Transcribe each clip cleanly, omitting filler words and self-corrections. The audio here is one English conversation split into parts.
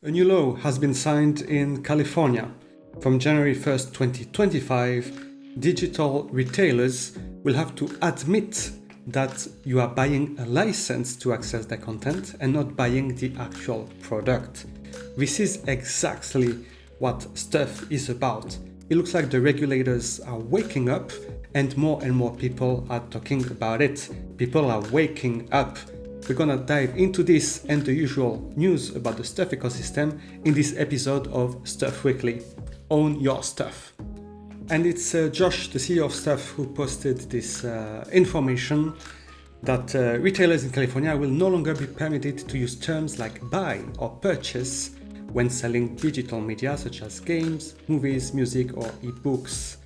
A new law has been signed in California. From January 1st, 2025, digital retailers will have to admit that you are buying a license to access their content and not buying the actual product. This is exactly what Stuff is about. It looks like the regulators are waking up and more people are talking about it. People are waking up. We're gonna dive into this and the usual news about the Stuff ecosystem in this episode of Stuff Weekly. Own your stuff. And it's Josh, the CEO of Stuff, who posted this information that retailers in California will no longer be permitted to use terms like buy or purchase when selling digital media such as games, movies, music, or ebooks.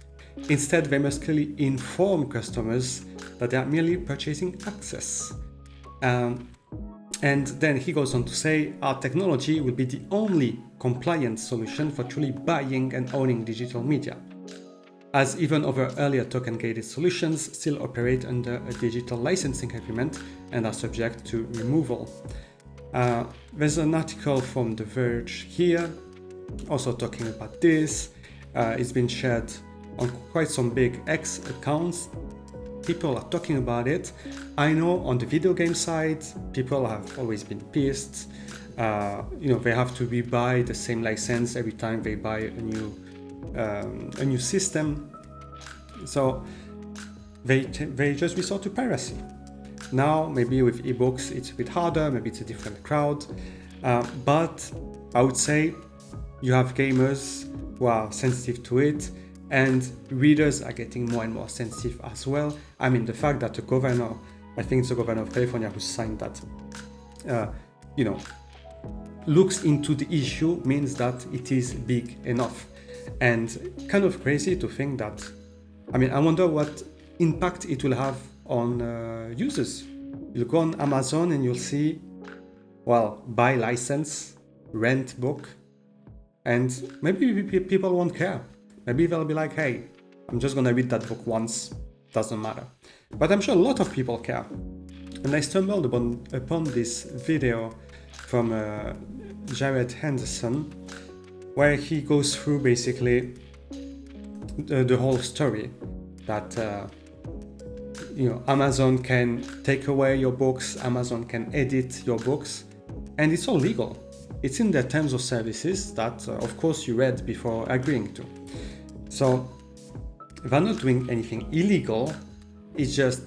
Instead, they must clearly inform customers that they are merely purchasing access. And then he goes on to say, our technology will be the only compliant solution for truly buying and owning digital media, as even other earlier token-gated solutions still operate under a digital licensing agreement and are subject to removal. There's an article from The Verge here, also talking about this. It's been shared on quite some big X accounts. People are talking about it. I know on the video game side, people have always been pissed. They have to rebuy the same license every time they buy a new system. So they just resort to piracy. Now, maybe with ebooks, it's a bit harder. Maybe it's a different crowd. But I would say you have gamers who are sensitive to it, and readers are getting more and more sensitive as well. I mean, the fact that the governor, I think it's the governor of California who signed that, looks into the issue means that it is big enough. And kind of crazy to think that, I wonder what impact it will have on users. You'll go on Amazon and you'll see, buy license, rent book, and maybe people won't care. Maybe they'll be like, hey, I'm just gonna read that book once, doesn't matter. But I'm sure a lot of people care. And I stumbled upon this video from Jared Henderson, where he goes through basically the whole story that Amazon can take away your books, Amazon can edit your books, and it's all legal. It's in their terms of services that, of course, you read before agreeing to. So they're not doing anything illegal. It's just,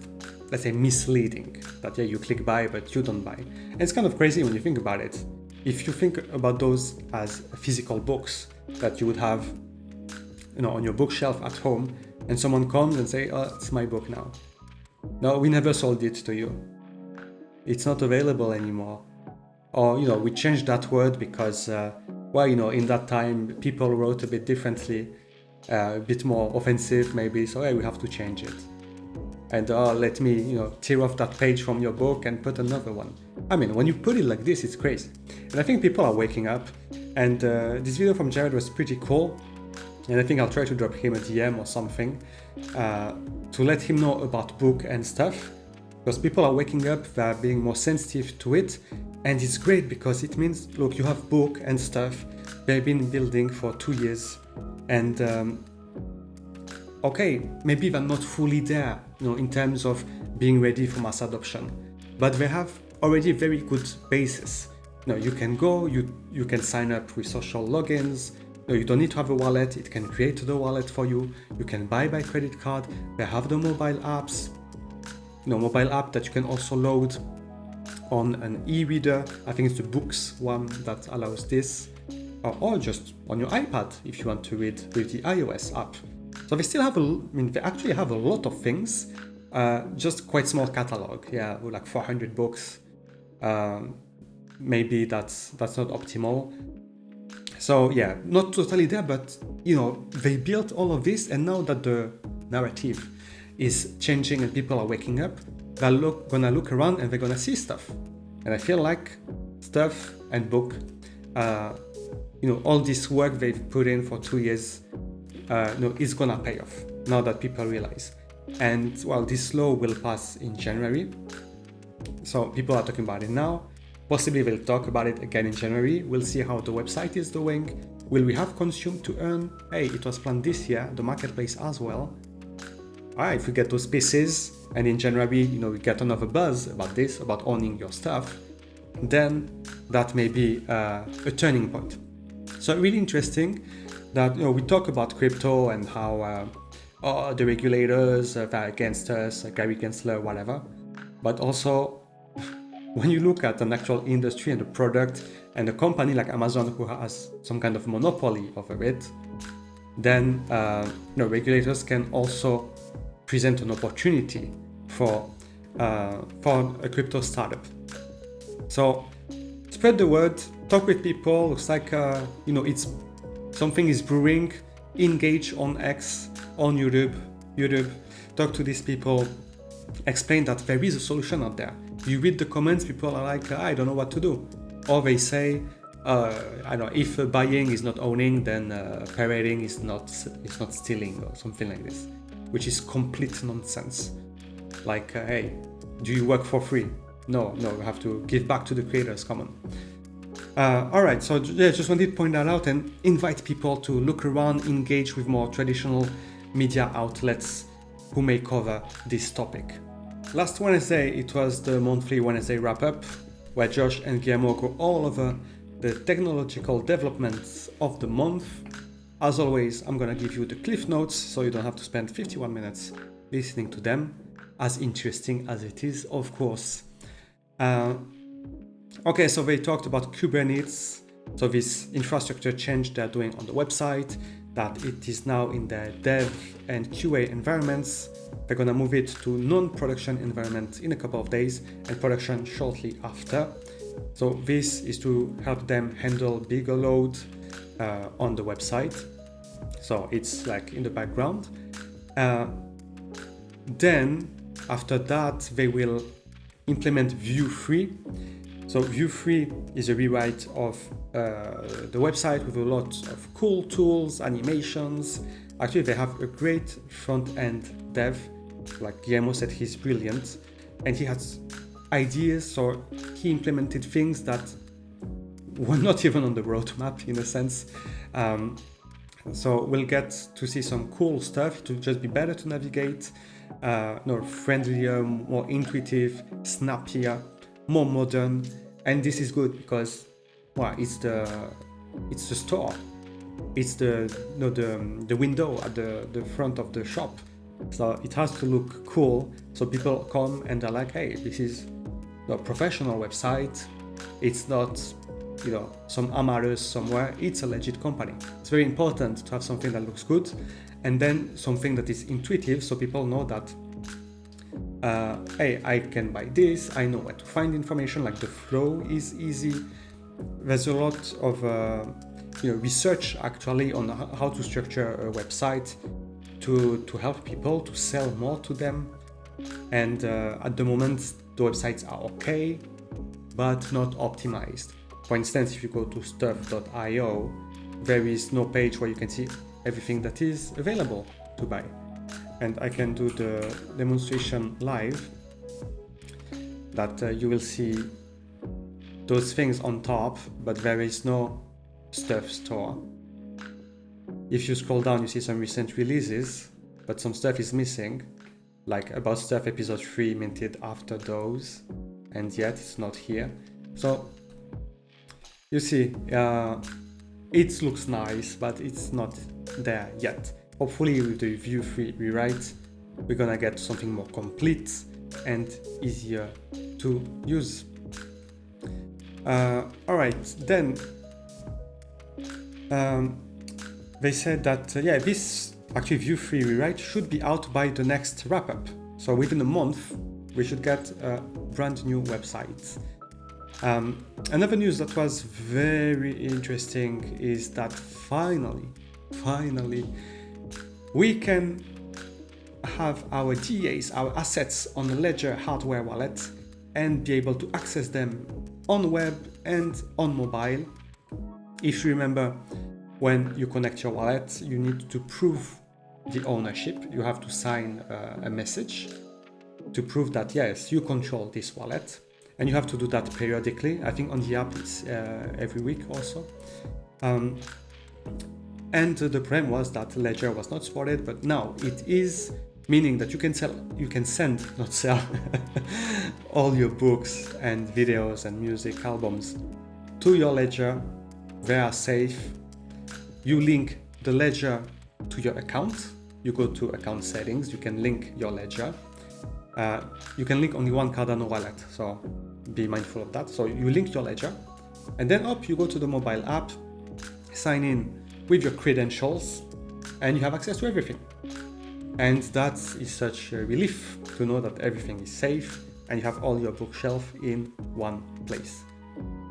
let's say, misleading. That you click buy, but you don't buy. And it's kind of crazy when you think about it. If you think about those as physical books that you would have, on your bookshelf at home, and someone comes and say, "Oh, it's my book now." No, we never sold it to you. It's not available anymore. Or, we changed that word because, in that time, people wrote a bit differently, a bit more offensive maybe, so we have to change it. And let me, tear off that page from your book and put another one. When you put it like this, it's crazy. And I think people are waking up. And this video from Jared was pretty cool. And I think I'll try to drop him a DM or something to let him know about book and stuff. Because people are waking up, they're being more sensitive to it. And it's great because it means, look, you have book and stuff they've been building for 2 years. And maybe they're not fully there, in terms of being ready for mass adoption. But they have already a very good basis. You can go, you can sign up with social logins. You don't need to have a wallet, it can create the wallet for you. You can buy by credit card. They have the mobile apps. Mobile app that you can also load on an e-reader. I think it's the Books one that allows this. Or just on your iPad if you want to read with the iOS app. So they still have they actually have a lot of things. Just quite small catalog. Yeah, like 400 books. Maybe that's not optimal. So yeah, not totally there, but they built all of this, and now that the narrative is changing and people are waking up, they're gonna look around and they're gonna see stuff. And I feel like Stuff and book, all this work they've put in for 2 years, is gonna pay off now that people realize. And this law will pass in January, so people are talking about it now. Possibly they'll talk about it again in January. We'll see how the website is doing. Will we have consume to earn? Hey, it was planned this year, the marketplace as well. Alright, if we get those pieces, and in January, we get another buzz about this, about owning your stuff, then that may be a turning point. So really interesting that we talk about crypto and how the regulators are against us, Gary Gensler, whatever. But also, when you look at an actual industry and the product and a company like Amazon who has some kind of monopoly over it, then regulators can also present an opportunity for a crypto startup. So spread the word, talk with people. Looks like it's something is brewing. Engage on X, on YouTube. Talk to these people. Explain that there is a solution out there. You read the comments, people are like, I don't know what to do. Or they say, I don't know, if buying is not owning, then parading is not stealing or something like this, which is complete nonsense. Like, hey, do you work for free? No, you have to give back to the creators, come on. All right, so just wanted to point that out and invite people to look around, engage with more traditional media outlets who may cover this topic. Last Wednesday, it was the monthly Wednesday wrap-up, where Josh and Guillermo go all over the technological developments of the month. As always, I'm gonna give you the cliff notes, so you don't have to spend 51 minutes listening to them, as interesting as it is, of course. Okay, so they talked about Kubernetes, so this infrastructure change they're doing on the website, that it is now in the dev and QA environments. They're gonna move it to non-production environment in a couple of days and production shortly after. So this is to help them handle bigger load on the website. So it's like in the background. Then after that, they will implement View 3. So View 3 is a rewrite of the website with a lot of cool tools, animations. Actually, they have a great front-end dev. Like Guillermo said, he's brilliant. And he has ideas, so he implemented things that were not even on the roadmap, in a sense. So we'll get to see some cool stuff to just be better to navigate, friendlier, more intuitive, snappier, more modern. And this is good because, it's the store, it's the window at the front of the shop. So it has to look cool. So people come and they're like, hey, this is a professional website. It's not, some amateurs somewhere. It's a legit company. It's very important to have something that looks good, and then something that is intuitive, so people know that, hey, I can buy this. I know where to find information. Like the flow is easy. There's a lot of research actually on how to structure a website to help people to sell more to them. And at the moment, the websites are okay, but not optimized. For instance, if you go to stuff.io, there is no page where you can see everything that is available to buy. And I can do the demonstration live, that you will see those things on top, but there is no stuff store. If you scroll down, you see some recent releases, but some stuff is missing, like About Stuff episode 3 minted after those, and yet it's not here. So you see, it looks nice, but it's not there yet. Hopefully with the View 3 rewrite, we're gonna get something more complete and easier to use. Alright, then they said that this actually View 3 rewrite should be out by the next wrap-up. So within a month, we should get a brand new website. Another news that was very interesting is that finally, we can have our DAs, our assets on a Ledger hardware wallet, and be able to access them on web and on mobile. If you remember, when you connect your wallet, you need to prove the ownership. You have to sign a message to prove that, yes, you control this wallet. and you have to do that periodically. I think on the app it's every week also. And the problem was that Ledger was not supported, but now it is, meaning that you can send, not sell, all your books and videos and music albums to your Ledger. They are safe. You link the Ledger to your account. You go to account settings, you can link your Ledger. You can link only one Cardano wallet, so be mindful of that. So you link your Ledger, and then you go to the mobile app, sign in with your credentials, and you have access to everything. And that is such a relief to know that everything is safe and you have all your bookshelf in one place.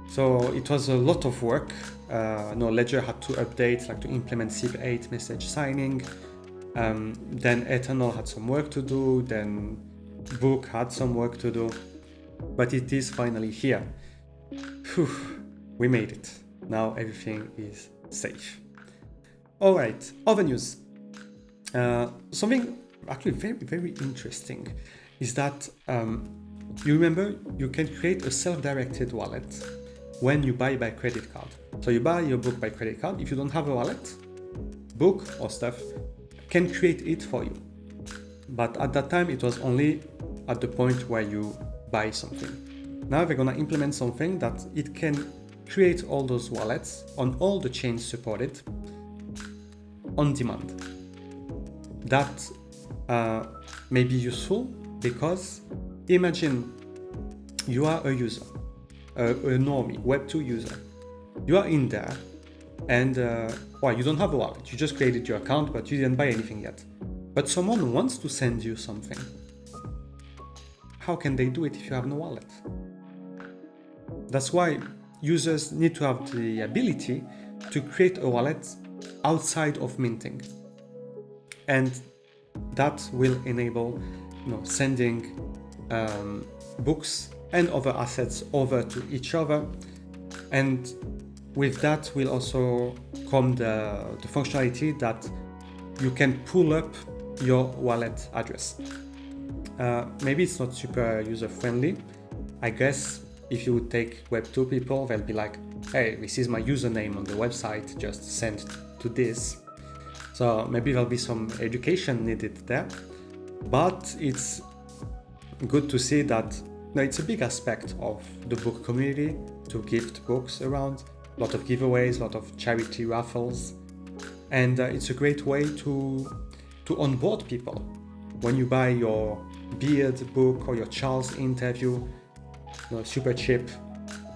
So it was a lot of work. Ledger had to update, to implement SIP8 message signing. Then Eternal had some work to do. Then Book had some work to do. But it is finally here. Whew, we made it. Now everything is safe. All right, other news. Something actually very, very interesting is that you remember you can create a self-directed wallet when you buy by credit card. So you buy your book by credit card. If you don't have a wallet, Book or stuff can create it for you. But at that time, it was only at the point where you buy something. Now they're gonna implement something that it can create all those wallets on all the chains supported on demand. That may be useful because imagine you are a user, a normie, Web2 user. You are in there and you don't have a wallet. You just created your account, but you didn't buy anything yet. But someone wants to send you something. How can they do it if you have no wallet? That's why users need to have the ability to create a wallet outside of minting. And that will enable sending books and other assets over to each other. And with that will also come the functionality that you can pull up your wallet address. Maybe it's not super user friendly. I guess if you would take Web2 people, they'll be like, hey, this is my username on the website, just send to this. So maybe there'll be some education needed there. But it's good to see that it's a big aspect of the book community to gift books around. A lot of giveaways, a lot of charity raffles. And it's a great way to onboard people. When you buy your Beard book or your Charles interview, super cheap,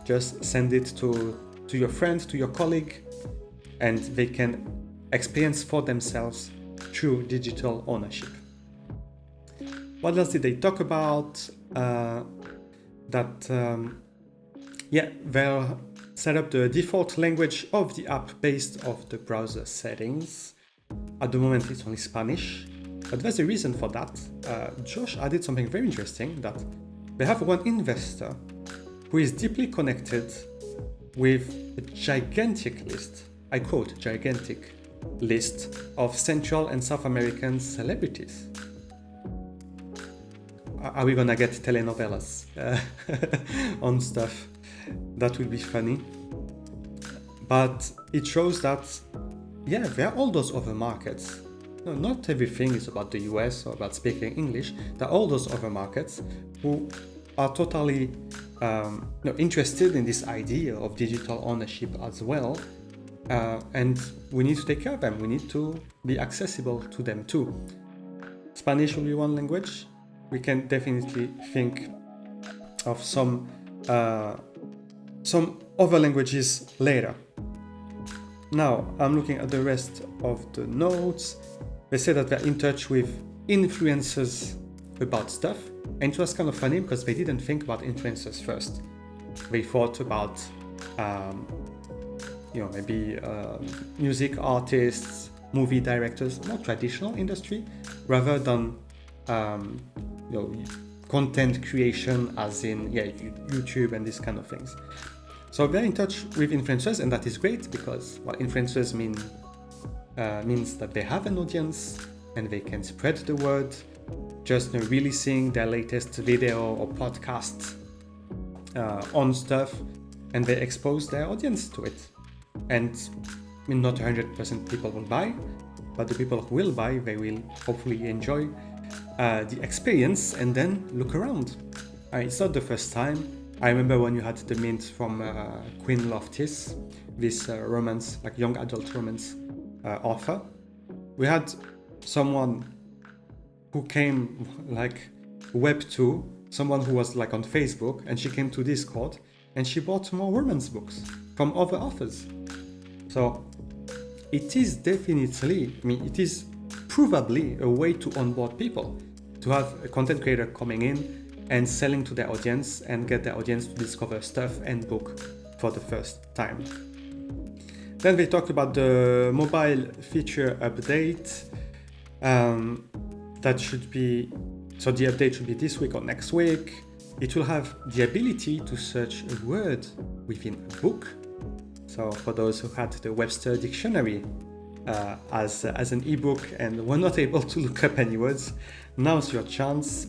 just send it to your friend, to your colleague, and they can experience for themselves true digital ownership. What else did they talk about? They'll set up the default language of the app based off the browser settings. At the moment, it's only Spanish, but there's a reason for that. Josh added something very interesting, that they have one investor who is deeply connected with a gigantic list, I quote, gigantic list of Central and South American celebrities. Are we gonna get telenovelas on stuff? That would be funny. But it shows that, there are all those other markets. No, not everything is about the US or about speaking English. There are all those other markets who are totally interested in this idea of digital ownership as well. And we need to take care of them. We need to be accessible to them too. Spanish will be one language. We can definitely think of some other languages later. Now, I'm looking at the rest of the notes. They say that they're in touch with influencers about stuff. And it was kind of funny because they didn't think about influencers first. They thought about, maybe music artists, movie directors, more traditional industry, rather than content creation as in YouTube and these kind of things. So they're in touch with influencers, and that is great because influencers means that they have an audience and they can spread the word. Just releasing their latest video or podcast on stuff, and they expose their audience to it. And I mean, not 100% people will buy, but the people who will buy, they will hopefully enjoy the experience and then look around. It's not the first time. I remember when you had the mint from Queen Loftis, this romance, like young adult romance author. We had someone who came like Web 2, someone who was like on Facebook, and she came to Discord and she bought more romance books from other authors. So it is definitely, I mean, it is provably a way to onboard people, to have a content creator coming in and selling to their audience and get their audience to discover stuff and book for the first time. Then they talked about the mobile feature update. That should be, so the update should be this week or next week. It will have the ability to search a word within a book. So for those who had the Webster Dictionary as an ebook and were not able to look up any words, now's your chance.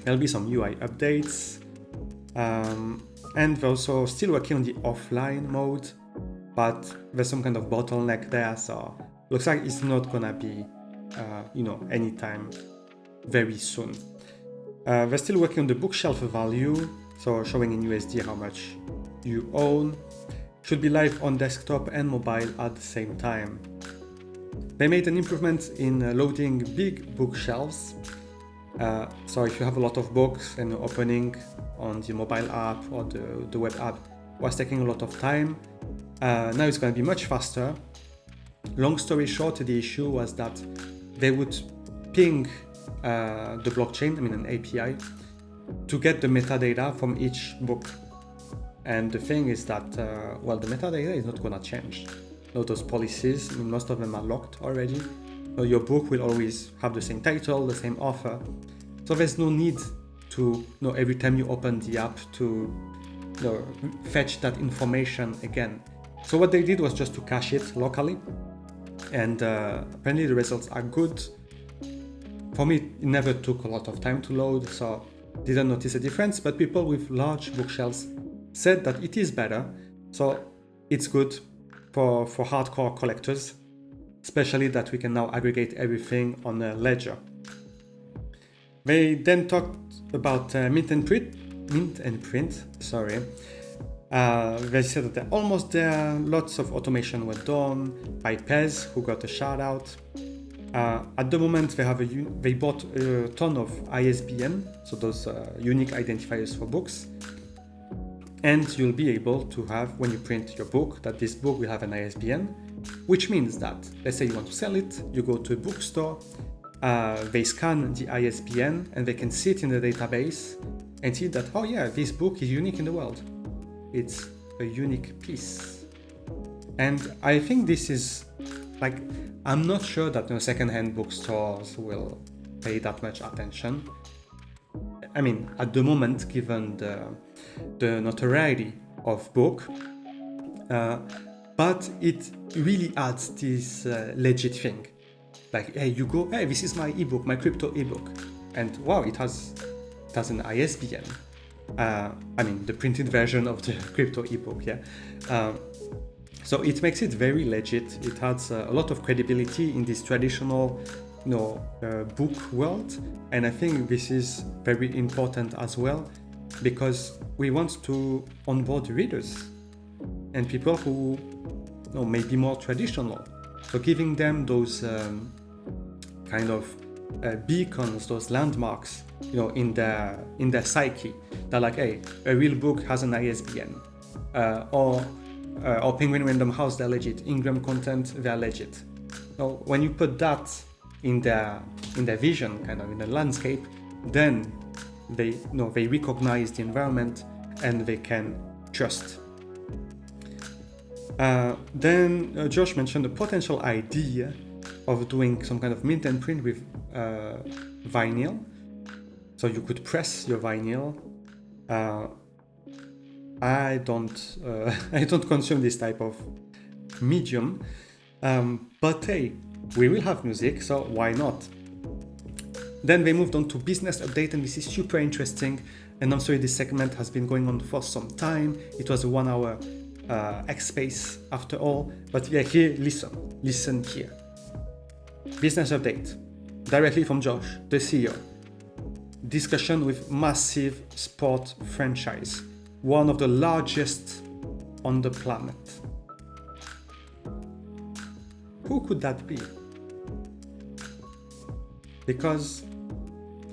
There'll be some UI updates. And we're also still working on the offline mode, but there's some kind of bottleneck there, so looks like it's not gonna be anytime very soon. We're still working on the bookshelf value, so showing in USD how much you own. Should be live on desktop and mobile at the same time. They made an improvement in loading big bookshelves. So if you have a lot of books and you're opening on the mobile app or the web app, was taking a lot of time. Now it's going to be much faster. Long story short, the issue was that they would ping the blockchain, an API, to get the metadata from each book. And the thing is that, the metadata is not going to change. Those policies, most of them are locked already. So your book will always have the same title, the same author. So there's no need to, every time you open the app to fetch that information again. So what they did was just to cache it locally. And apparently the results are good. For me, it never took a lot of time to load, so didn't notice a difference, but people with large bookshelves said that it is better. So it's good for hardcore collectors, especially that we can now aggregate everything on a ledger. They then talked about Mint and Print. They said that they're almost there. Lots of automation were done by Pez, who got a shout out. At the moment, they bought a ton of ISBN, so those unique identifiers for books. And you'll be able to have, when you print your book, that this book will have an ISBN, which means that, let's say you want to sell it, you go to a bookstore, they scan the ISBN and they can see it in the database and see that, oh yeah, this book is unique in the world. It's a unique piece. And I think this is, I'm not sure that second-hand bookstores will pay that much attention. At the moment, given the notoriety of book, but it really adds this legit thing. Hey, you go, hey, this is my ebook, my crypto ebook, and wow, it has an ISBN. The printed version of the crypto ebook, yeah. So it makes it very legit. It adds a lot of credibility in this traditional, book world, and I think this is very important as well, because we want to onboard readers and people who may be more traditional. So giving them those kind of beacons, those landmarks, in their psyche. They're like, hey, a real book has an ISBN, or Penguin Random House, they're legit. Ingram Content, they're legit. So when you put that in their vision, kind of in the landscape, then they recognize the environment and they can trust. Then Josh mentioned the potential idea of doing some kind of mint and print with vinyl. So you could press your vinyl. I don't consume this type of medium, but hey, we will have music, so why not? Then they moved on to business update, and this is super interesting. And I'm sorry, this segment has been going on for some time. It was a 1 hour X space after all. But yeah, here, listen here. Business update, directly from Josh, the CEO. Discussion with massive sport franchise, one of the largest on the planet. Who could that be? Because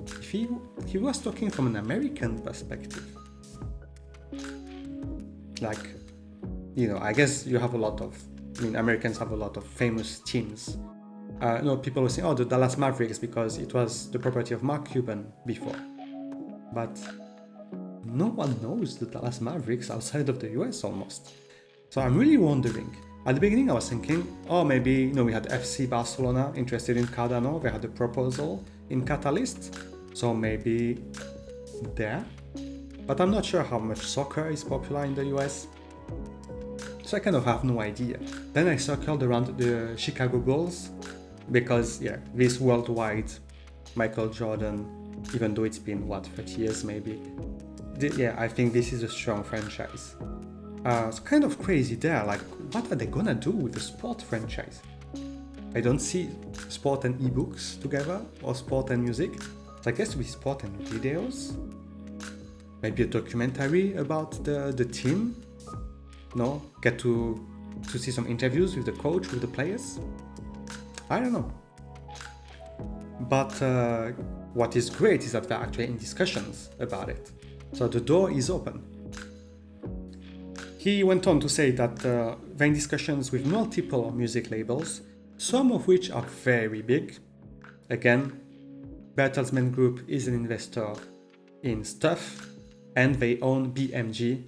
if he was talking from an American perspective, like, I guess you have Americans have a lot of famous teams. People were saying, the Dallas Mavericks, because it was the property of Mark Cuban before. But no one knows the Dallas Mavericks outside of the US almost. So I'm really wondering. At the beginning I was thinking, maybe, we had FC Barcelona interested in Cardano. They had a proposal in Catalyst. So maybe there. But I'm not sure how much soccer is popular in the US. So I kind of have no idea. Then I circled around the Chicago Bulls. Because, this worldwide Michael Jordan, even though it's been, 30 years maybe, I think this is a strong franchise. It's kind of crazy there, like, what are they gonna do with a sport franchise? I don't see sport and ebooks together, or sport and music. So I guess with sport and videos, maybe a documentary about the team, get to see some interviews with the coach, with the players. I don't know. But what is great is that they're actually in discussions about it. So the door is open. He went on to say that they're in discussions with multiple music labels, some of which are very big. Again, Bertelsmann Group is an investor in Stuff, and they own BMG,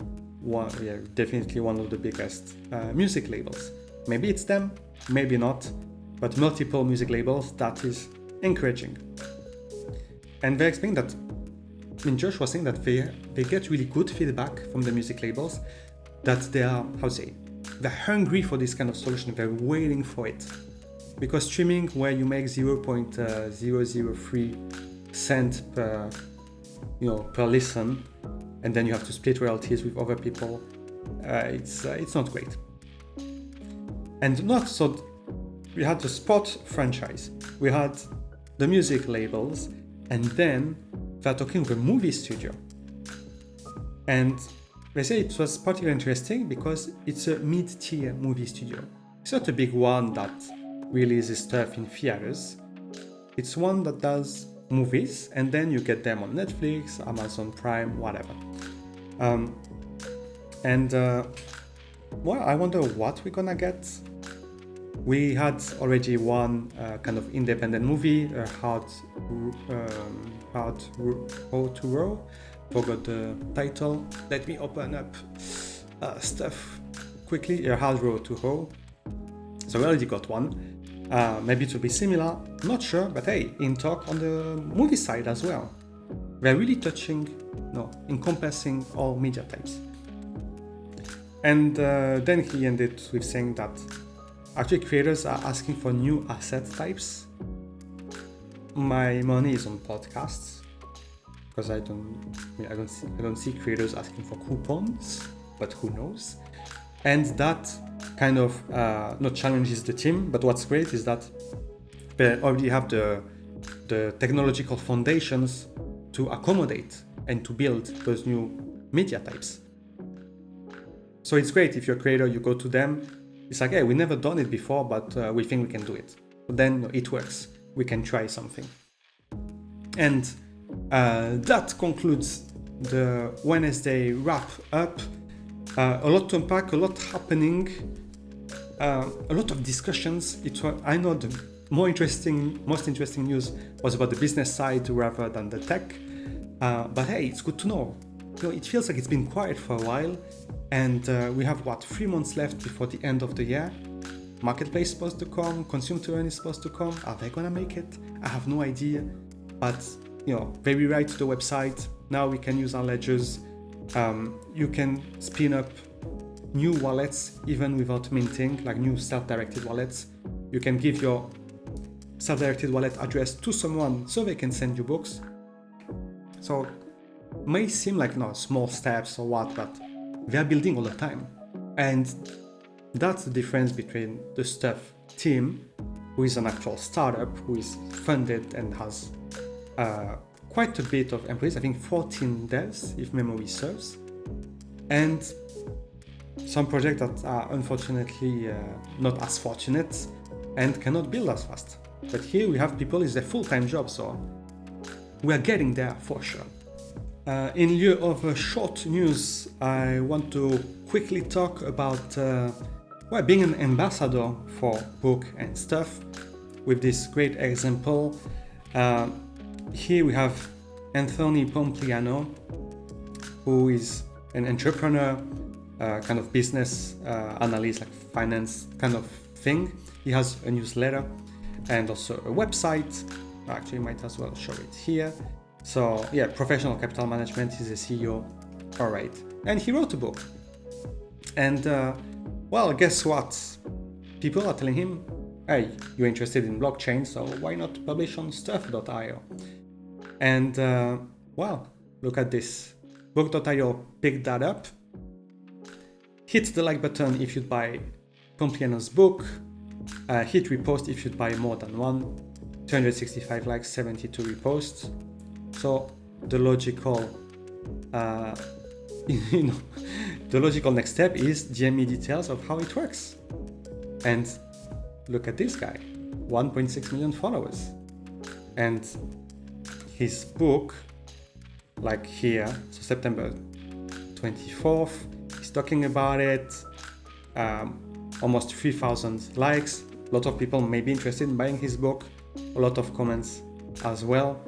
definitely one of the biggest music labels. Maybe it's them, maybe not. But multiple music labels, that is encouraging. And they explained that, Josh was saying that they get really good feedback from the music labels, that they are, they're hungry for this kind of solution, they're waiting for it. Because streaming where you make 0.003 cent per listen, and then you have to split royalties with other people, it's not great. And we had the sport franchise, we had the music labels, and then they're talking with a movie studio. And they say it was particularly interesting because it's a mid-tier movie studio. It's not a big one that releases stuff in theaters. It's one that does movies, and then you get them on Netflix, Amazon Prime, whatever. I wonder what we're gonna get. We had already one kind of independent movie, How to Row. Forgot the title. Let me open up stuff quickly. Hard Road to Hoe. So we already got one. Maybe it will be similar. Not sure, but hey, in talk on the movie side as well. They're really encompassing all media types. And then he ended with saying that actually creators are asking for new asset types. My money is on podcasts, because I don't see creators asking for coupons, but who knows? And that kind of not challenges the team, but what's great is that they already have the technological foundations to accommodate and to build those new media types. So it's great if you're a creator, you go to them, it's like, hey, we never done it before, but we think we can do it. But then it works. We can try something. And that concludes the Wednesday wrap up. A lot to unpack, a lot happening, a lot of discussions. I know the most interesting news was about the business side rather than the tech. But hey, it's good to know. It feels like it's been quiet for a while, and we have 3 months left before the end of the year. Marketplace is supposed to come, consumer to earn is supposed to come. Are they gonna make it? I have no idea. But they rewrite the website. Now we can use our ledgers. You can spin up new wallets even without minting, like new self-directed wallets. You can give your self-directed wallet address to someone so they can send you books. So may seem like small steps or what, but they are building all the time. And that's the difference between the Stuff team, who is an actual startup, who is funded and has quite a bit of employees, I think 14 devs, if memory serves, and some projects that are unfortunately not as fortunate and cannot build as fast. But here we have people, it's their full-time job, so we are getting there for sure. In lieu of short news, I want to quickly talk about being an ambassador for Book and Stuff with this great example. Here we have Anthony Pompliano, who is an entrepreneur, kind of business analyst, like finance kind of thing. He has a newsletter and also a website. Actually, might as well show it here. So yeah, Professional Capital Management, he's a CEO. All right. And he wrote a book. And guess what? People are telling him, hey, you're interested in blockchain, so why not publish on stuff.io? And look at this. Book.io picked that up. Hit the like button if you'd buy Pompliano's book. Hit repost if you'd buy more than one. 265 likes, 72 reposts. So the logical, the logical next step is DM me details of how it works. And look at this guy, 1.6 million followers. And his book, like here, so September 24th, he's talking about it, almost 3,000 likes. A lot of people may be interested in buying his book, a lot of comments as well.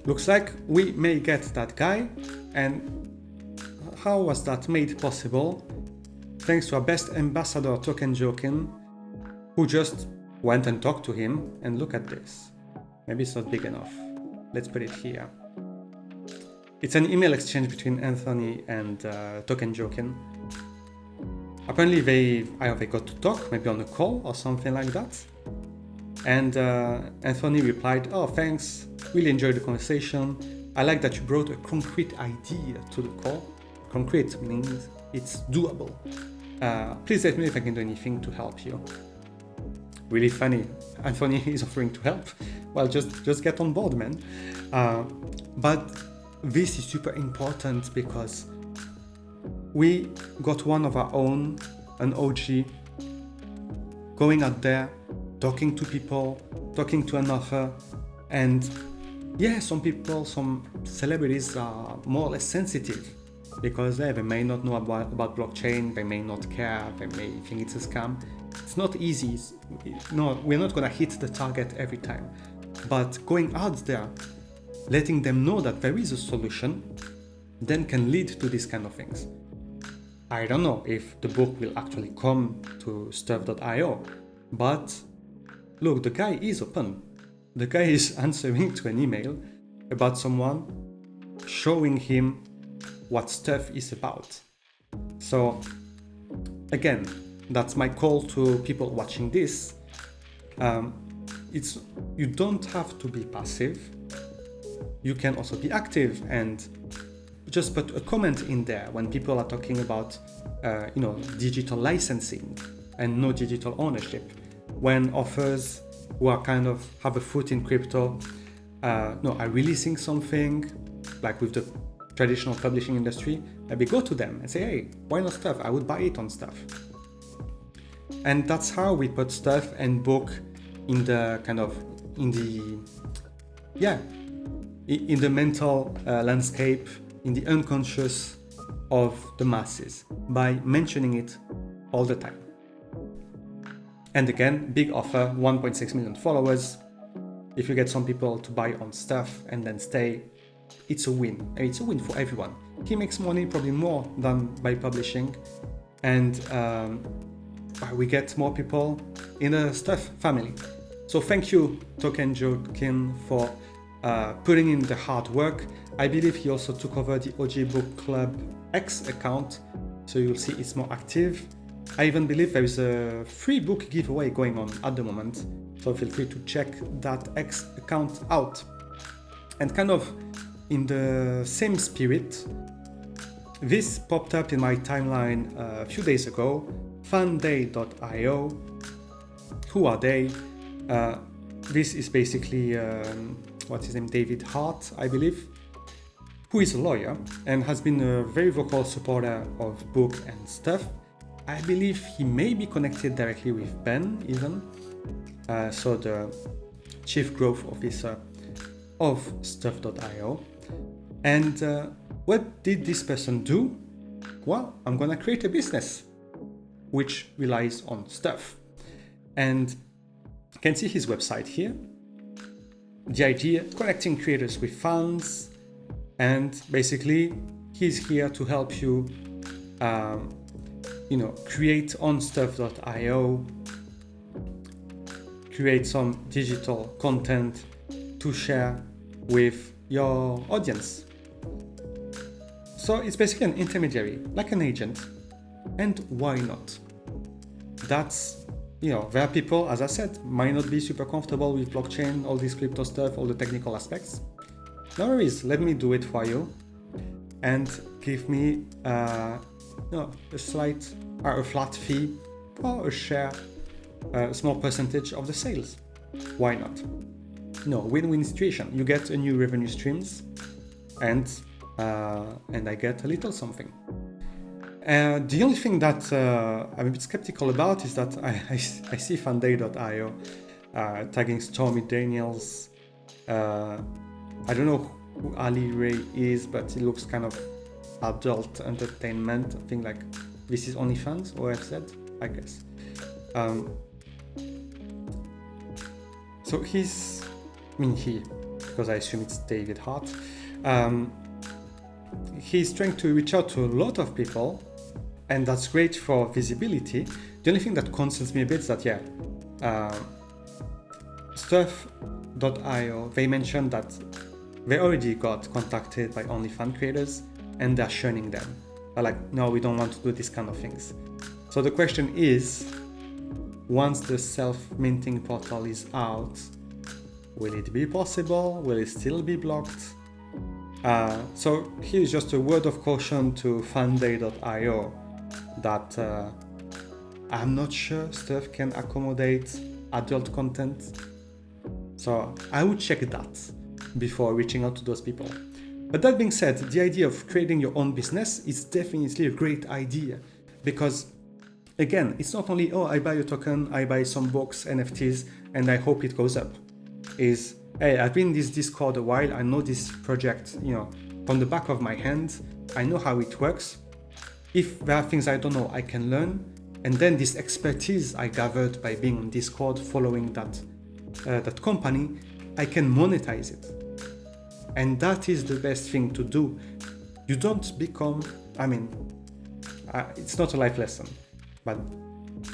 Looks like we may get that guy. And how was that made possible? Thanks to our best ambassador, Token Jokin, who just went and talked to him. And look at this. Maybe it's not big enough. Let's put it here. It's an email exchange between Anthony and Token Jokin. Apparently they got to talk, maybe on a call or something like that. And Anthony replied, oh, thanks, really enjoyed the conversation. I like that you brought a concrete idea to the call. Concrete means it's doable. Please let me know if I can do anything to help you. Really funny. Anthony is offering to help. Well, just get on board, man. But this is super important because we got one of our own, an OG, going out there, talking to people, talking to an author, and yeah, some celebrities are more or less sensitive because they may not know about blockchain, they may not care, they may think it's a scam. It's not easy. No, we're not gonna hit the target every time, but going out there, letting them know that there is a solution, then can lead to these kind of things. I don't know if the book will actually come to stuff.io, but look, the guy is open. The guy is answering to an email about someone showing him what Stuff is about. So again, that's my call to people watching this. You don't have to be passive. You can also be active and just put a comment in there when people are talking about digital licensing and no digital ownership. When authors who are kind of have a foot in crypto are releasing something, like with the traditional publishing industry, maybe go to them and say, hey, why not Stuff? I would buy it on Stuff. And that's how we put Stuff and book in the mental landscape, in the unconscious of the masses, by mentioning it all the time. And again, big offer, 1.6 million followers. If you get some people to buy on Stuff and then stay, it's a win. And it's a win for everyone. He makes money probably more than by publishing. And we get more people in the Stuff family. So thank you, Token Jokin, for putting in the hard work. I believe he also took over the OG Book Club X account, so you'll see it's more active. I even believe there is a free book giveaway going on at the moment, so feel free to check that X account out. And kind of in the same spirit, this popped up in my timeline a few days ago. Fanday.io. Who are they? This is basically, what's his name? David Hart, I believe, who is a lawyer and has been a very vocal supporter of book and stuff. I believe he may be connected directly with Ben, even. So the Chief Growth Officer of Stuff.io. And what did this person do? Well, I'm gonna create a business which relies on stuff. And you can see his website here. The idea, connecting creators with fans, and basically he's here to help you, create on Stuff.io, create some digital content to share with your audience. So it's basically an intermediary, like an agent. And why not? That's, there are people, as I said, might not be super comfortable with blockchain, all this crypto stuff, all the technical aspects. No worries, let me do it for you and give me a flat fee or a share, a small percentage of the sales. Why not? Win-win situation. You get a new revenue streams and I get a little something. The only thing that I'm a bit skeptical about is that I see Fanday.io tagging Stormy Daniels. I don't know who Ali Ray is, but it looks kind of adult entertainment. I think like this is OnlyFans, OFZ, I guess. So he, because I assume it's David Hart. He's trying to reach out to a lot of people, and that's great for visibility. The only thing that concerns me a bit is that, Stuff.io, they mentioned that they already got contacted by OnlyFans creators and they're shunning them. They're like, no, we don't want to do these kind of things. So the question is, once the self-minting portal is out, will it be possible? Will it still be blocked? So here's just a word of caution to Fanday.io that I'm not sure Stuff can accommodate adult content. So I would check that before reaching out to those people. But that being said, the idea of creating your own business is definitely a great idea, because again, it's not only, I buy a token, I buy some books, NFTs, and I hope it goes up. Is, hey, I've been in this Discord a while, I know this project, from the back of my hand, I know how it works. If there are things I don't know, I can learn. And then this expertise I gathered by being on Discord, following that company, I can monetize it. And that is the best thing to do. You don't become, it's not a life lesson, but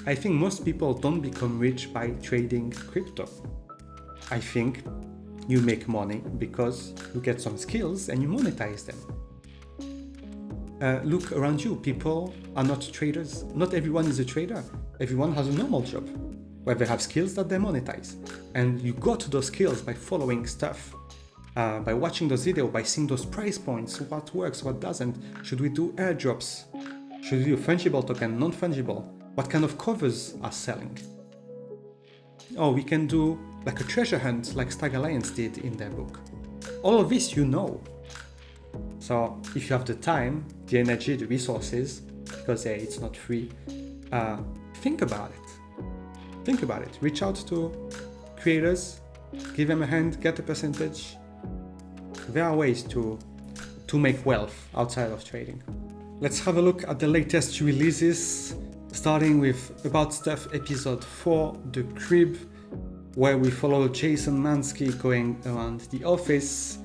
I think most people don't become rich by trading crypto. I think you make money because you get some skills and you monetize them. Look around you, people are not traders. Not everyone is a trader. Everyone has a normal job where they have skills that they monetize. And you got those skills by following stuff, by watching those videos, by seeing those price points, what works, what doesn't. Should we do airdrops? Should we do fungible token, non-fungible? What kind of covers are selling? We can do like a treasure hunt like Stag Alliance did in their book. All of this So if you have the time, the energy, the resources, because it's not free, think about it. Reach out to creators, give them a hand, get a percentage. There are ways to make wealth outside of trading. Let's have a look at the latest releases, starting with About Stuff episode 4, The Crib, where we follow Jason Mansky going around the office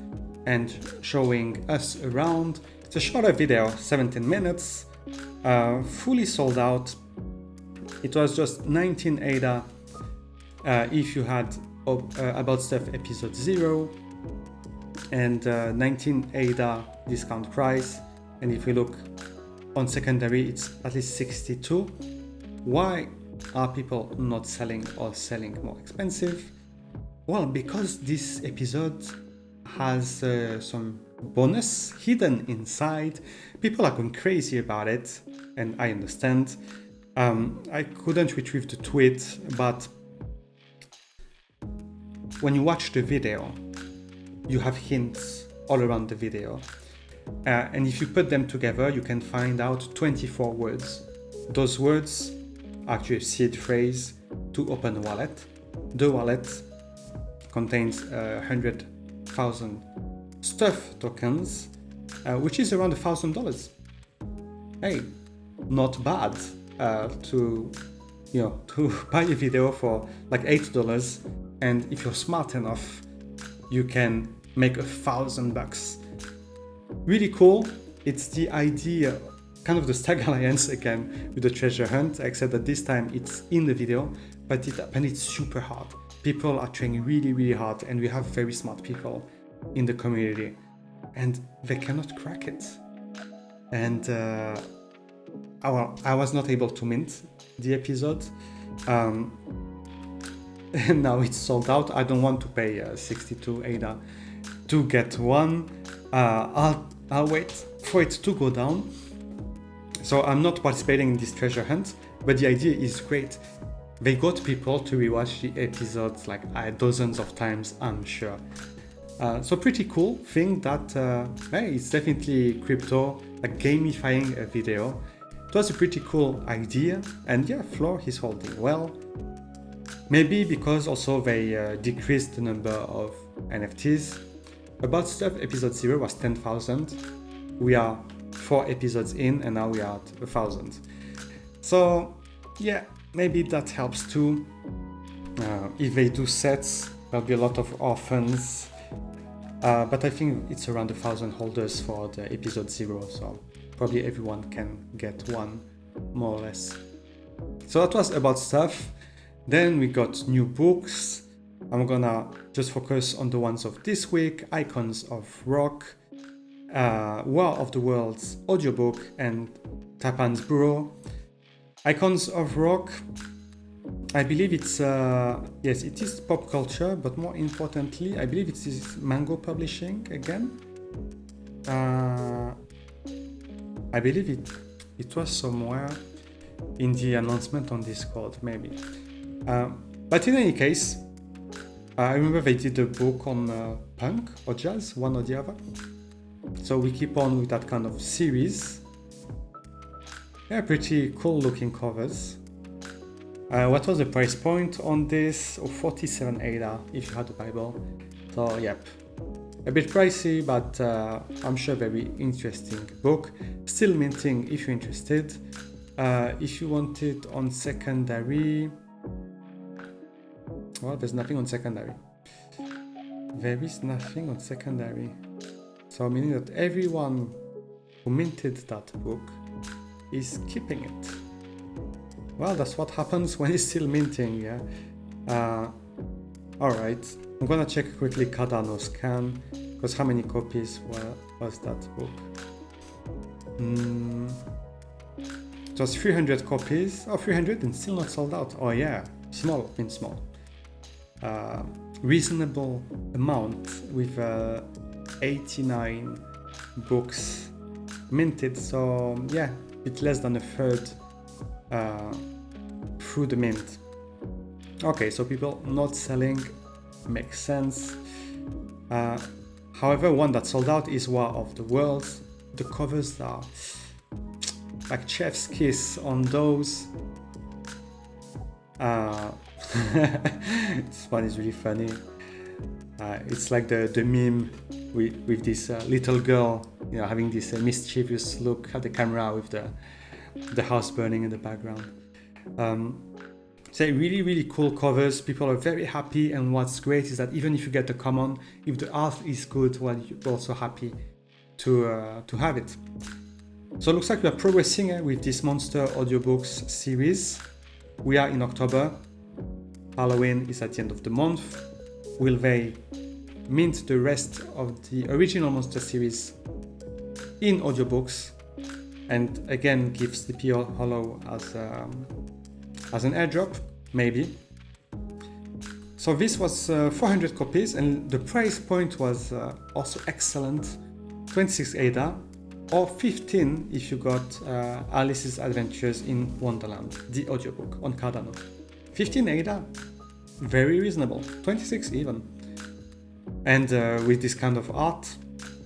and showing us around. It's a shorter video, 17 minutes, fully sold out. It was just 19 ADA if you had About Stuff episode 0, and 19 ADA discount price. And if we look on secondary, it's at least 62. Why are people not selling or selling more expensive? Well, because this episode has some bonus hidden inside. People are going crazy about it, and I understand. I couldn't retrieve the tweet, but when you watch the video, you have hints all around the video. And if you put them together, you can find out 24 words. Those words are actually a seed phrase to open a wallet. The wallet contains 100,000 stuff tokens, which is around $1,000. Hey, not bad to buy a video for like $8, and if you're smart enough, you can make $1,000. Really cool. It's the idea, kind of the Stag Alliance again with the treasure hunt, except that this time it's in the video, but it's super hard. People are trying really, really hard, and we have very smart people in the community, and they cannot crack it. And I was not able to mint the episode, and now it's sold out. I don't want to pay 62 ADA to get one. I'll wait for it to go down. So I'm not participating in this treasure hunt, but the idea is great. They got people to rewatch the episodes like dozens of times, I'm sure. So pretty cool thing that, hey, it's definitely crypto, like gamifying a video. It was a pretty cool idea, and yeah, Floor is holding well. Maybe because also they decreased the number of NFTs. About Stuff episode 0 was 10,000. We are 4 episodes in, and now we are at 1,000. So yeah, maybe that helps too. If they do sets, there'll be a lot of orphans. But I think it's around 1,000 holders for the episode 0, so probably everyone can get one, more or less. So that was About Stuff. Then we got new books. I'm gonna just focus on the ones of this week: Icons of Rock, War of the Worlds audiobook, and Tapan's Bureau. Icons of Rock, I believe it's, yes, it is pop culture, but more importantly, I believe it is Mango Publishing again. I believe it was somewhere in the announcement on Discord, maybe. But in any case, I remember they did a book on punk or jazz, one or the other. So we keep on with that kind of series. Yeah, pretty cool looking covers. What was the price point on this? 47 ADA if you had the Bible. So yep, a bit pricey, but I'm sure very interesting book. Still minting if you're interested. If you want it on secondary, well, there's nothing on secondary. There is nothing on secondary. So meaning that everyone who minted that book is keeping it. Well, that's what happens when it's still minting, yeah. Alright, I'm gonna check quickly Cardano scan, because how many copies was that book? It was 300 copies. Oh, 300 and still not sold out. Oh yeah, small, means small. Reasonable amount with 89 books minted, so yeah, a bit less than a third through the mint. Okay, so people not selling makes sense. However, one that sold out is War of the Worlds. The covers are like chef's kiss on those. This one is really funny. It's like the meme with this little girl, having this mischievous look at the camera with the house burning in the background. So really, really cool covers. People are very happy, and what's great is that even if you get the common, if the art is good, well, you're also happy to have it. So it looks like we are progressing with this Monster Audiobooks series. We are in October. Halloween is at the end of the month. Will they mint the rest of the original Monster series in audiobooks, and again give Sleepy Hollow as an airdrop? Maybe. So this was 400 copies, and the price point was also excellent. 26 ADA, or 15 if you got Alice's Adventures in Wonderland, the audiobook on Cardano. 15 ADA, very reasonable. 26 even. And with this kind of art,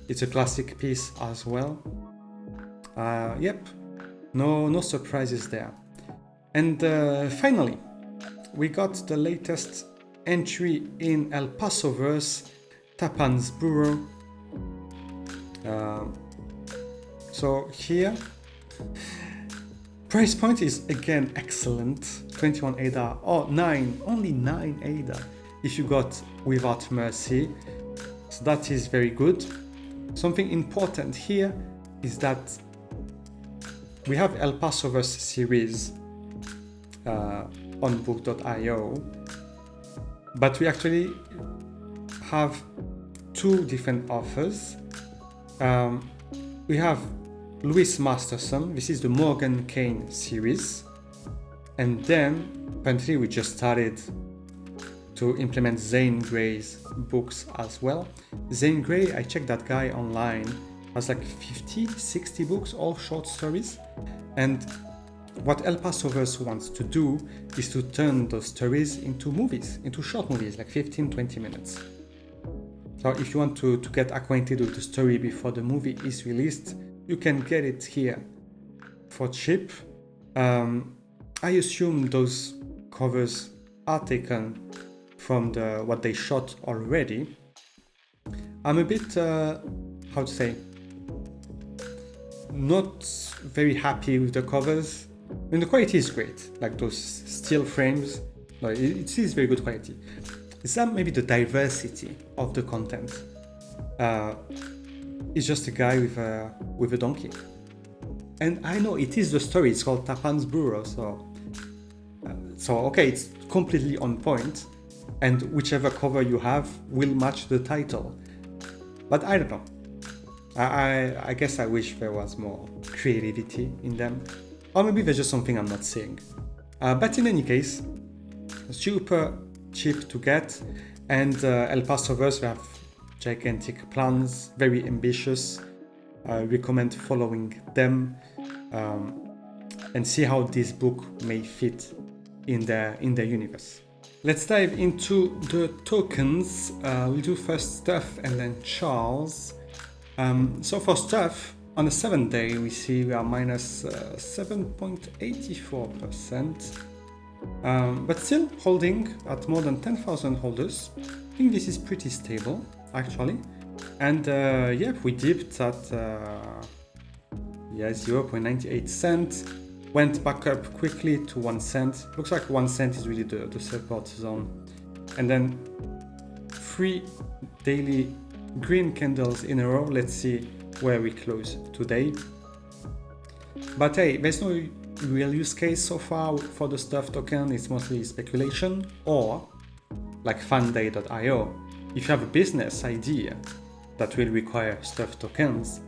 it's a classic piece as well. Yep, no surprises there. And finally, we got the latest entry in El Pasoverse, Tappan's Burrow. So here, price point is again excellent, 21 ADA or 9, only 9 ADA if you got Without Mercy. So that is very good. Something important here is that we have El Pasoverse series on book.io, but we actually have two different offers. We have Louis Masterson, this is the Morgan Kane series, and then apparently we just started to implement Zane Grey's books as well. Zane Grey, I checked that guy online, has like 50, 60 books, all short stories, and what El Pasoverse wants to do is to turn those stories into movies, into short movies, like 15-20 minutes. So if you want to get acquainted with the story before the movie is released, you can get it here for cheap. I assume those covers are taken from what they shot already. I'm a bit, how to say, not very happy with the covers. I mean, the quality is great, like those steel frames. No, it is very good quality. It's not maybe the diversity of the content. It's just a guy with a donkey. And I know it is the story, it's called Tappan's Burrow, so okay, it's completely on point, and whichever cover you have will match the title. But I don't know. I guess I wish there was more creativity in them. Or maybe there's just something I'm not seeing. But in any case, super cheap to get, and El Pasoverse, we have gigantic plans, very ambitious. I recommend following them and see how this book may fit in the universe. Let's dive into the tokens. We'll do first Stuff and then Charles. So for Stuff, on the 7th day, we see we are minus 7.84%, but still holding at more than 10,000 holders. I think this is pretty stable, actually. And yeah, we dipped at 0.98 cents, went back up quickly to 1 cent. Looks like 1 cent is really the support zone. And then 3 daily green candles in a row. Let's see where we close today. But hey, there's no real use case so far for the Stuff token. It's mostly speculation, or like Fanday.io. If you have a business idea that will require Stuff tokens,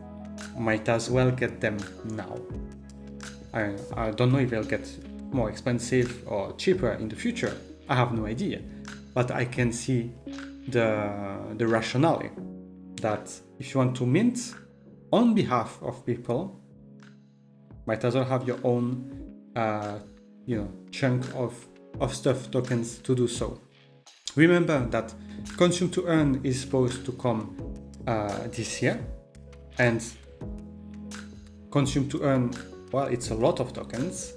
might as well get them now. I don't know if they'll get more expensive or cheaper in the future. I have no idea, but I can see the rationale that if you want to mint on behalf of people, might as well have your own chunk of Stuff tokens to do so. Remember that Consume to Earn is supposed to come this year, and Consume to Earn, well, it's a lot of tokens,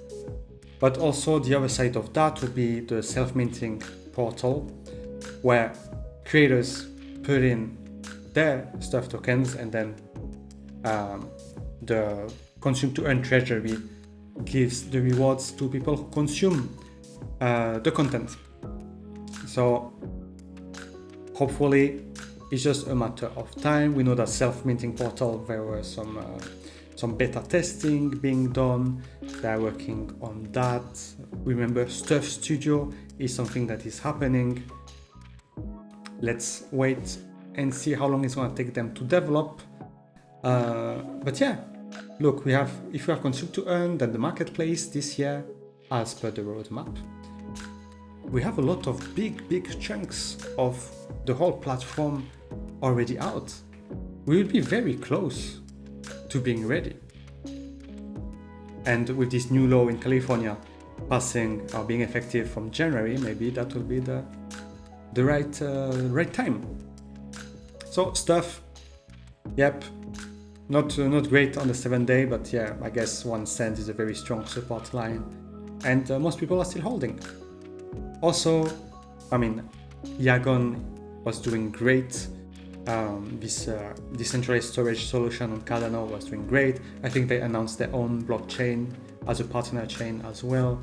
but also the other side of that would be the self-minting portal, where creators put in their Stuff tokens, and then the Consume to Earn treasury gives the rewards to people who consume the content. So hopefully it's just a matter of time. We know that self-minting portal, there were some beta testing being done. They're working on that. Remember, Stuff Studio is something that is happening. Let's wait and see how long it's going to take them to develop. But yeah, look, if you have Consume to Earn, then the marketplace this year, as per the roadmap, we have a lot of big chunks of the whole platform already out. we will be very close to being ready. And with this new law in California passing or being effective from January, maybe that will be the right time. So stuff, yep, not great on the 7-day, but yeah, I guess 1 cent is a very strong support line, and most people are still holding. Also, I mean, Yagon was doing great. This decentralized storage solution on Cardano was doing great. I think they announced their own blockchain as a partner chain as well.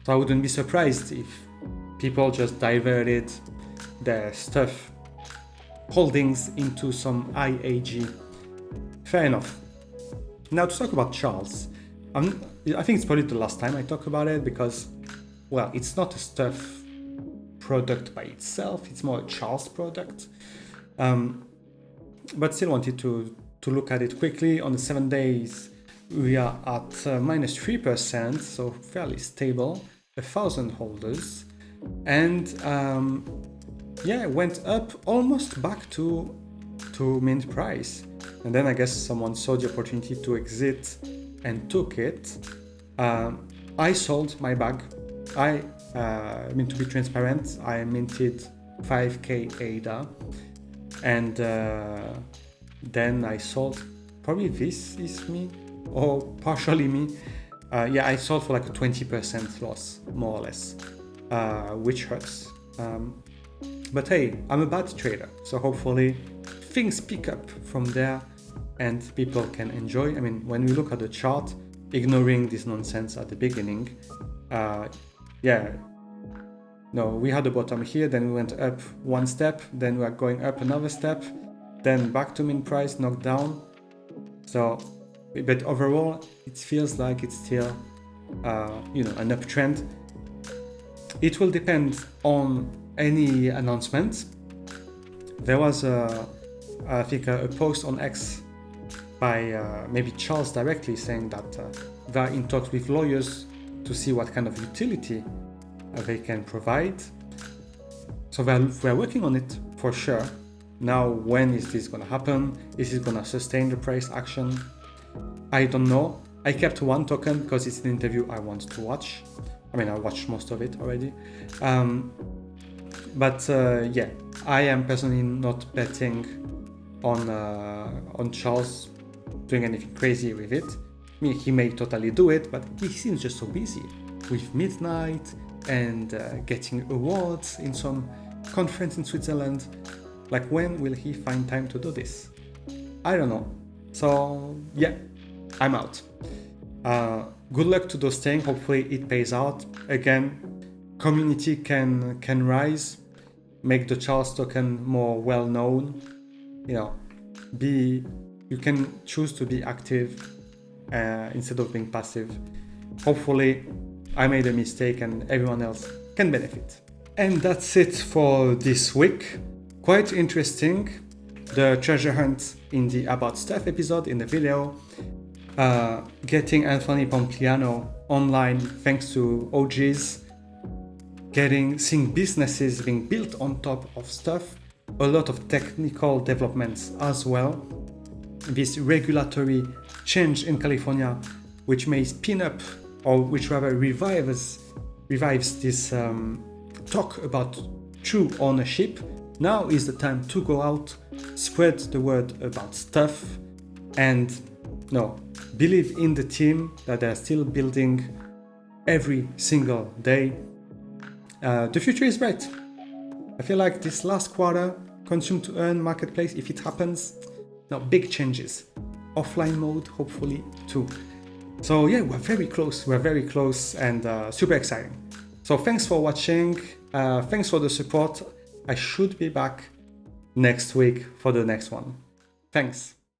So I wouldn't be surprised if people just diverted their stuff holdings into some IAG. Fair enough. Now to talk about Charles. I think it's probably the last time I talk about it because, well, it's not a stuff product by itself. It's more a Charles product. But still wanted to look at it quickly. On the 7 days, we are at minus 3%, so fairly stable, 1,000 holders. And yeah, went up almost back to mint price. And then I guess someone saw the opportunity to exit and took it. I sold my bag. I mean, to be transparent, I minted 5k ADA. And then I sold, probably this is me, or partially me. Yeah, I sold for like a 20% loss, more or less, which hurts. But hey, I'm a bad trader, so hopefully things pick up from there and people can enjoy. I mean, when we look at the chart, ignoring this nonsense at the beginning, yeah, no, we had a bottom here, then we went up 1 step, then we are going up another step, then back to min price, knocked down. So, but overall, it feels like it's still, an uptrend. It will depend on any announcement. There was I think a post on X by maybe Charles directly saying that they're in talks with lawyers to see what kind of utility they can provide. So we're working on it for sure. Now, when is this going to happen? Is it going to sustain the price action? I don't know. I kept 1 token because it's an interview I want to watch. I mean, I watched most of it already. But yeah, I am personally not betting on Charles doing anything crazy with it. I mean, he may totally do it, but he seems just so busy with Midnight and getting awards in some conference in Switzerland. Like, when will he find time to do this? I don't know. So yeah, I'm out. Good luck to those staying. Hopefully it pays out. Again, community can rise, make the Charles token more well known. You can choose to be active instead of being passive. Hopefully I made a mistake and everyone else can benefit. And that's it for this week. Quite interesting. The treasure hunt in the About Stuff episode in the video. Getting Anthony Pompliano online thanks to OGs. Seeing businesses being built on top of stuff. A lot of technical developments as well. This regulatory change in California, which may spin up, or which rather revives this talk about true ownership. Now is the time to go out, spread the word about stuff, and believe in the team that they're still building every single day. The future is bright. I feel like this last quarter, consume to earn marketplace, if it happens, big changes. Offline mode, hopefully too. So yeah, we're very close and super exciting. So thanks for watching. Thanks for the support. I should be back next week for the next one. Thanks.